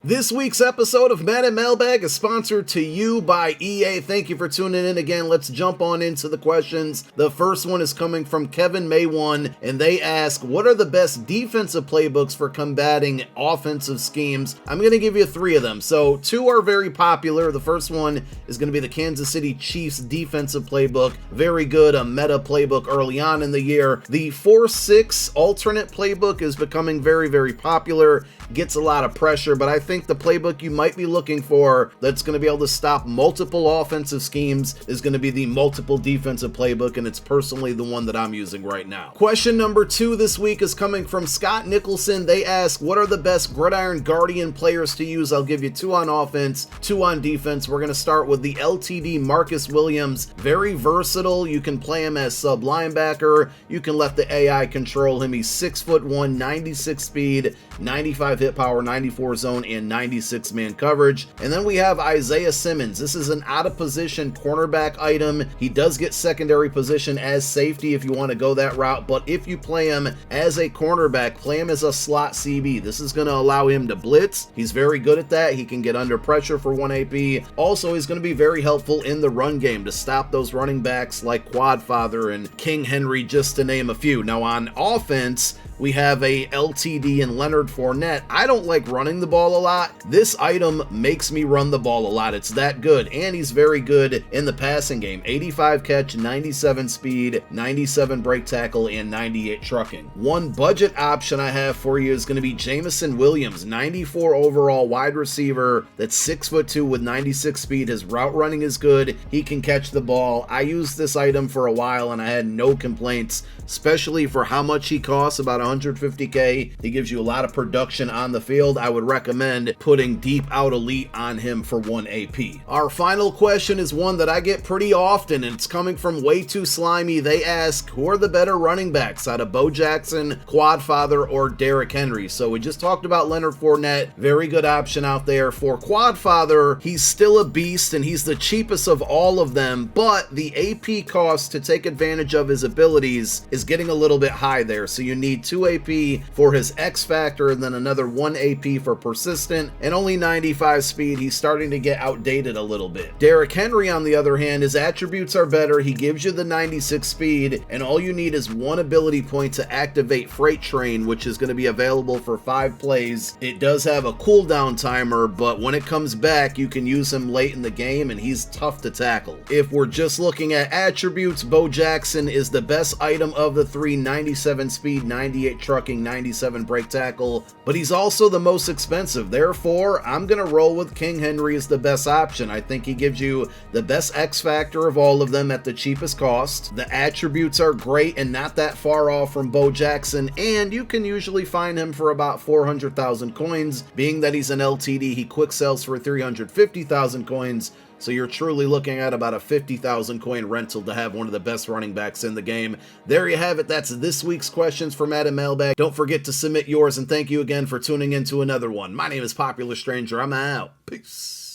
This week's episode of Madden Mailbag is sponsored to you by EA. Thank you for tuning in again. Let's jump on into the questions. The first one is coming from Kevin May1, and they ask, what are the best defensive playbooks for combating offensive schemes? I'm going to give you three of them. So two are very popular. The first one is going to be the Kansas City Chiefs defensive playbook. Very good, a meta playbook early on in the year. The 4-6 alternate playbook is becoming very, very popular. Gets a lot of pressure, but I think the playbook you might be looking for that's going to be able to stop multiple offensive schemes is going to be the multiple defensive playbook, and it's personally the one that I'm using right now. Question number 2 this week is coming from Scott Nicholson. They ask, what are the best Gridiron Guardian players to use? I'll give you 2 on offense, 2 on defense. We're going to start with the LTD Marcus Williams. Very versatile. You can play him as sub linebacker. You can let the AI control him. He's 6'1", 96 speed, 95 hit power, 94 zone, and 96 man coverage. And then we have ISAIAN SIMMONS. This is an out of position cornerback item. He does get secondary position as safety if you want to go that route, but if you play him as a cornerback, play him as a slot CB. This is going to allow him to blitz. He's very good at that. He can get under pressure for 1 AP. Also, he's going to be very helpful in the run game to stop those running backs like QUADFATHER and King Henry, just to name a few. Now on offense, we have a LTD and Leonard Fournette. I don't like running the ball a lot. This item makes me run the ball a lot. It's that good, and he's very good in the passing game. 85 catch, 97 speed, 97 break tackle, and 98 trucking. One budget option I have for you is going to be Jameson Williams, 94 overall wide receiver that's 6'2" with 96 speed. His route running is good. He can catch the ball. I used this item for a while, and I had no complaints, especially for how much he costs, about $150K. He gives you a lot of production on the field. I would recommend putting deep out elite on him for 1 AP. Our final question is one that I get pretty often, and it's coming from Way Too Slimy. They ask, who are the better running backs out of Bo Jackson, QUADFATHER, or Derrick Henry? So we just talked about Leonard Fournette. Very good option out there. For QUADFATHER, he's still a beast, and he's the cheapest of all of them, but the AP cost to take advantage of his abilities is getting a little bit high there. So you need 2 AP for his X Factor, and then another 1 AP for persistent, and only 95 speed. He's starting to get outdated a little bit. Derrick Henry, on the other hand, his attributes are better. He gives you the 96 speed, and all you need is 1 ability point to activate Freight Train, which is going to be available for 5 plays. It does have a cooldown timer, but when it comes back, you can use him late in the game, and he's tough to tackle. If we're just looking at attributes, Bo Jackson is the best item of the 3, 97 speed, 98 trucking, 97 break tackle, but he's also the most expensive. Therefore, I'm going to roll with King Henry as the best option. I think he gives you the best X factor of all of them at the cheapest cost. The attributes are great and not that far off from Bo Jackson, and you can usually find him for about 400,000 coins. Being that he's an LTD, he quick sells for 350,000 coins. So you're truly looking at about a 50,000 coin rental to have one of the best running backs in the game. There you have it. That's this week's questions for Madden Mailbag. Don't forget to submit yours, and thank you again for tuning in to another one. My name is Popular Stranger. I'm out. Peace.